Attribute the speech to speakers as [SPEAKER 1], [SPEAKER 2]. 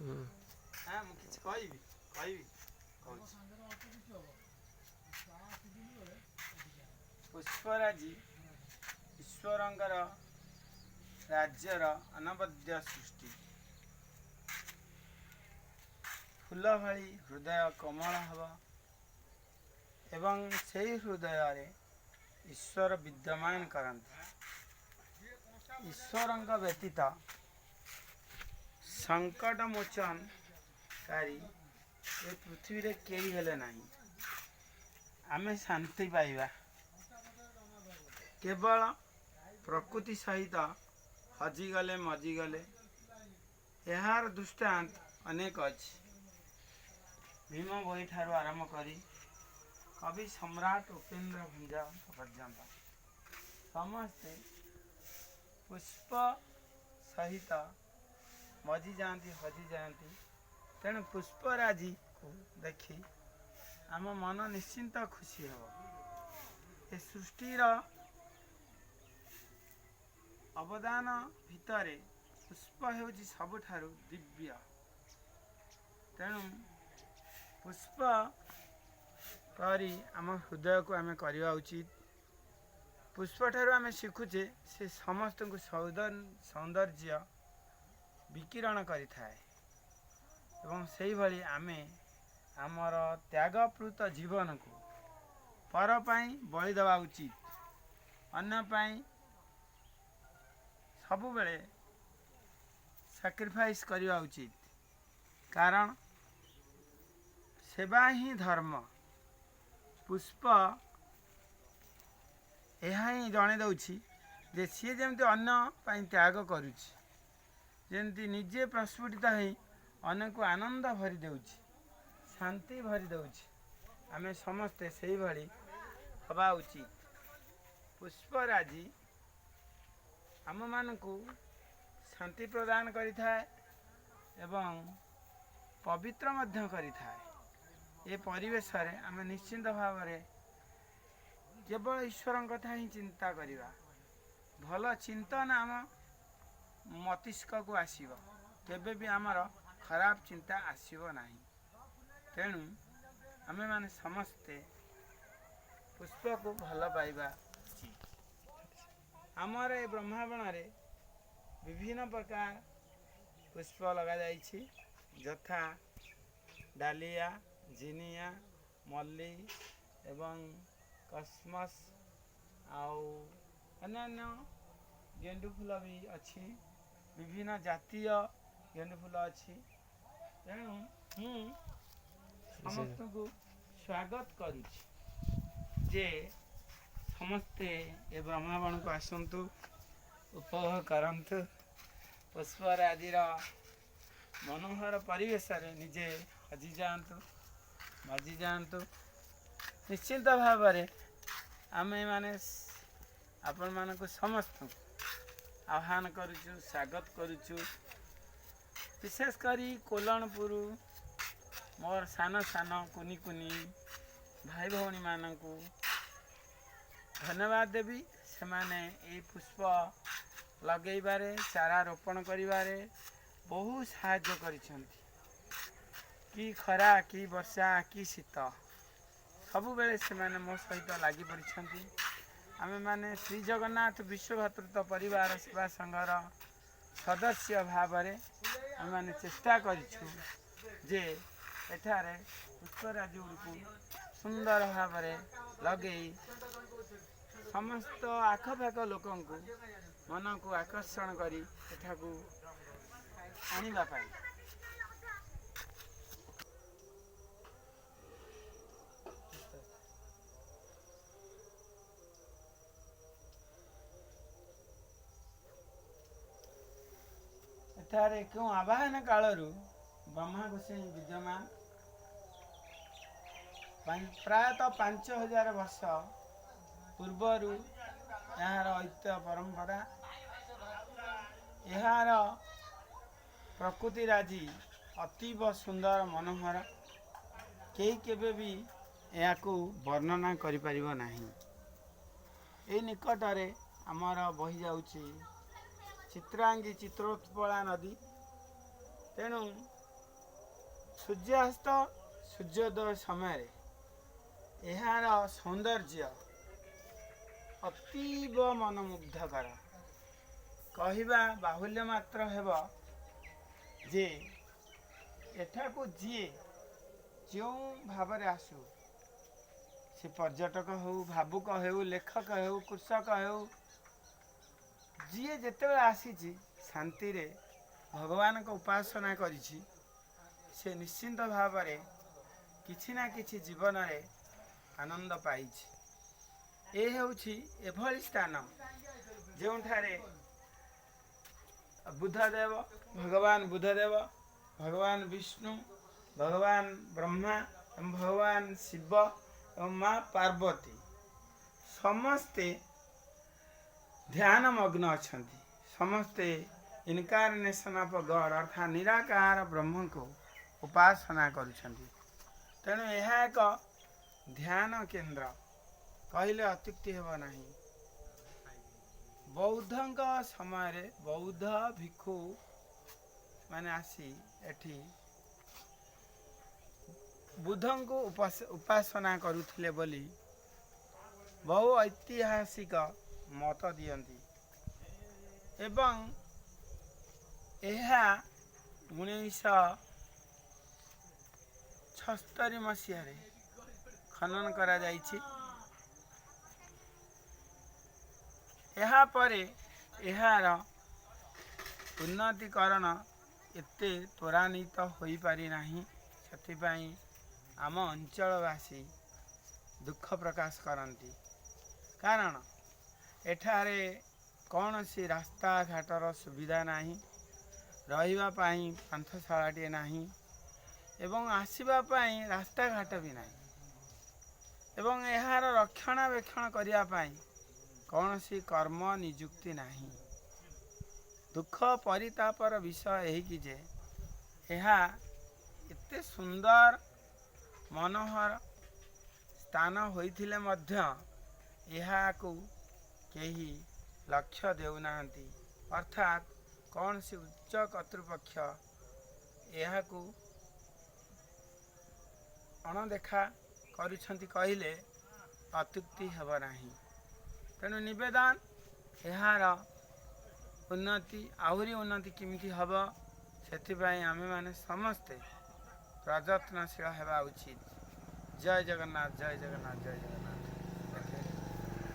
[SPEAKER 1] हाँ मुझे कहबी कहबी पुष्पराजी ईश्वरंकर राज्यर अनवद्य सृष्टि फूल भली हृदय कोमल हब एवं से हृदय ईश्वर विद्यमान करते ईश्वरंक व्यतीत संकट मोचनकारी ए पृथ्वी रे केही हेले नहीं आमे शांति पाइबा केवल प्रकृति सहित हजिगले मजिगले यार दृष्टांत अनेक अच्छी भीम बही ठारू आरंभ करी कवि सम्राट उपेन्द्र भंज पर्यंत समस्ते पुष्प सहित मजी जाती हजि जाती तेणु पुष्पराजी को देखी आम मन निश्चिंत खुशी हो ए सृष्टिर अवदान भितरे पुष्प हेउची सबुठारु दिव्य तेणु पुष्प करी आम हृदय को आम करवा उचित पुष्प ठारू आम शिखुचे से समस्त को सौंदर्य विकिरण करिथाए एवं सेही भली आमे आमर त्यागप्लुत जीवन को पर पाई बलि देवा उचित अन्य पाई सबु बेले सैक्रिफाइस करवा उचित कारण सेवा ही धर्म पुष्प यह ही जणे दउछि जे सी जमती अन्न पाई त्याग करुछि जमती निजे प्रस्फुटित होई अन्य को आनंद भरी देउछि शांति भरी देउछि आमे समस्ते सेही भली हवा उचित पुष्पराजी आम मानकु शांति प्रदान करिथाए एवं पवित्र मध्य करिथाए ये परिवेश रे आमे निश्चिंत भाव रे केवल ईश्वर कथा ही चिंता करिबा भल चिंतन आम मस्तिष्क को आसीबो केबे भी आमर खराब चिंता आसीबो नाही तेणु आमे माने समस्ते पुष्प को भल पाइबा आमर ए ब्रह्मांड रे विभिन्न प्रकार पुष्प लगा जाइछि यथा डालिया जिनिया मल्ली एवं कस्मस आउ अन्य गेंडु फूल भी अच्छी विभिन्न जातीय गेंडु फूल अच्छी तेणु समस्त को स्वागत करुछि जे समस्ते ए ब्रह्मांड को आसंतु उपभोग करंतु पुष्पराजीर मनोहर परिवेश रे निजे हजि जातु मजि जातु निश्चिंत भाव रे आमे माने आपण मानक समस्त आह्वान करुचु स्वागत करुचु विशेष करी कोलणपुर मोर सान सान कुनी कुनी भाई भौणी मानकु धन्यवाद देवी से माने ए पुष्प लगेबारे चारा रोपण करिबारे बहुत साहाय्य करिसंती कि खरा कि वर्षा कि शीत सबु बेले से माने मो सहित लागि परिछंती आमे माने श्री जगन्नाथ विश्व भातृत्व परिवार सेवा संघर सदस्य भाव रे आमे माने चेष्टा करिछु जे एठारे पुष्पराजी को सुंदर भाव रे लगेई समस्त आखपाख लोकों को मन को आकर्षण करी एठा को आनिबा पाई एठारे क्यों आवाहन कालरू ब्रह्मा गोसाई विद्यमान प्रायतः 5000 वर्ष पूर्वर यार ऐतिह्य परंपरा यार प्रकृति राजी अतीव सुंदर मनोहर कई केबे भी या वर्णना करि परिबो नाही ए निकटरे आमर बही जाउछि चित्रांगी चित्रोत्पला नदी तेणु ସୂର୍ଯ୍ୟାସ୍ତ ସୂର୍ଯ୍ୟୋଦୟ ସମୟରେ ଏହାର ସୌନ୍ଦର୍ଯ୍ୟ ଅତୀବ ମନମୁଗ୍ଧକର। କହିବା ବାହୁଲ୍ୟ ମାତ୍ର ହେବ ଯେ ଏଠାକୁ ଯିଏ ଯେଉଁ ଭାବରେ ଆସୁ, ସେ ପର୍ଯ୍ୟଟକ ହେଉ, ଭାବୁକ ହେଉ, ଲେଖକ ହେଉ, କୃଷକ ହେଉ, ଯିଏ ଯେତେବେଳେ ଆସିଛି ଶାନ୍ତିରେ ଭଗବାନଙ୍କ ଉପାସନା କରିଛି, ସେ ନିଶ୍ଚିନ୍ତ ଭାବରେ କିଛି ନା କିଛି ଜୀବନରେ ଆନନ୍ଦ ପାଇଛି। ଏ ହେଉଛି ଏଭଳି ସ୍ଥାନ ଯେଉଁଠାରେ ବୁଦ୍ଧଦେବ, ଭଗବାନ ବୁଦ୍ଧଦେବ, ଭଗବାନ ବିଷ୍ଣୁ, ଭଗବାନ ବ୍ରହ୍ମା ଏବଂ ଭଗବାନ ଶିବ ଏବଂ ମା ପାର୍ବତୀ ସମସ୍ତେ ଧ୍ୟାନମଗ୍ନ ଅଛନ୍ତି। ସମସ୍ତେ ଇନକାର୍ନେସନ୍ ଅଫ୍ ଗଡ୍ ଅର୍ଥାତ୍ ନିରାକାର ବ୍ରହ୍ମଙ୍କୁ ଉପାସନା କରୁଛନ୍ତି। ତେଣୁ ଏହା ଏକ ଧ୍ୟାନ କେନ୍ଦ୍ର କହିଲେ ଅତ୍ୟୁକ୍ତି ହେବ ନାହିଁ। ବୌଦ୍ଧଙ୍କ ସମୟରେ ବୌଦ୍ଧ ଭିକ୍ଷୁ ମାନେ ଆସି ଏଠି ବୁଦ୍ଧଙ୍କୁ ଉପାସନା କରୁଥିଲେ ବୋଲି ବହୁ ଐତିହାସିକ ମତ ଦିଅନ୍ତି ଏବଂ ଏହା 1976 ମସିହାରେ ଖନନ କରାଯାଇଛି। ଏହାପରେ ଏହାର ଉନ୍ନତିକରଣ ଏତେ ତ୍ୱରାନ୍ୱିତ ହୋଇପାରି ନାହିଁ। ସେଥିପାଇଁ ଆମ ଅଞ୍ଚଳବାସୀ ଦୁଃଖ ପ୍ରକାଶ କରନ୍ତି, କାରଣ ଏଠାରେ କୌଣସି ରାସ୍ତାଘାଟର ସୁବିଧା ନାହିଁ, ରହିବା ପାଇଁ ପାନ୍ଥଶାଳାଟିଏ ନାହିଁ ଏବଂ ଆସିବା ପାଇଁ ରାସ୍ତାଘାଟ ବି ନାହିଁ ଏବଂ ଏହାର ରକ୍ଷଣାବେକ୍ଷଣ କରିବା ପାଇଁ କୌଣସି କର୍ମ ନିଯୁକ୍ତି ନାହିଁ। ଦୁଃଖ ପରିତାପର ବିଷୟ ଏହିକି ଯେ ଏହା ଏତେ ସୁନ୍ଦର ମନୋହର ସ୍ଥାନ ହୋଇଥିଲେ ମଧ୍ୟ ଏହାକୁ କେହି ଲକ୍ଷ୍ୟ ଦେଉନାହାନ୍ତି, ଅର୍ଥାତ୍ କୌଣସି ଉଚ୍ଚ କର୍ତ୍ତୃପକ୍ଷ ଏହାକୁ ଅଣଦେଖା କରୁଛନ୍ତି କହିଲେ ଅତ୍ୟୁକ୍ତି ହେବ ନାହିଁ। ତେଣୁ ନିବେଦନ, ଏହାର ଆହୁରି ଉନ୍ନତି କେମିତି ହେବ, ସେଥିପାଇଁ ଆମେମାନେ ସମସ୍ତେ ପ୍ରଯତ୍ନଶୀଳ ହେବା ଉଚିତ। ଜୟ ଜଗନ୍ନାଥ, ଜୟ ଜଗନ୍ନାଥ, ଜୟ ଜଗନ୍ନାଥ।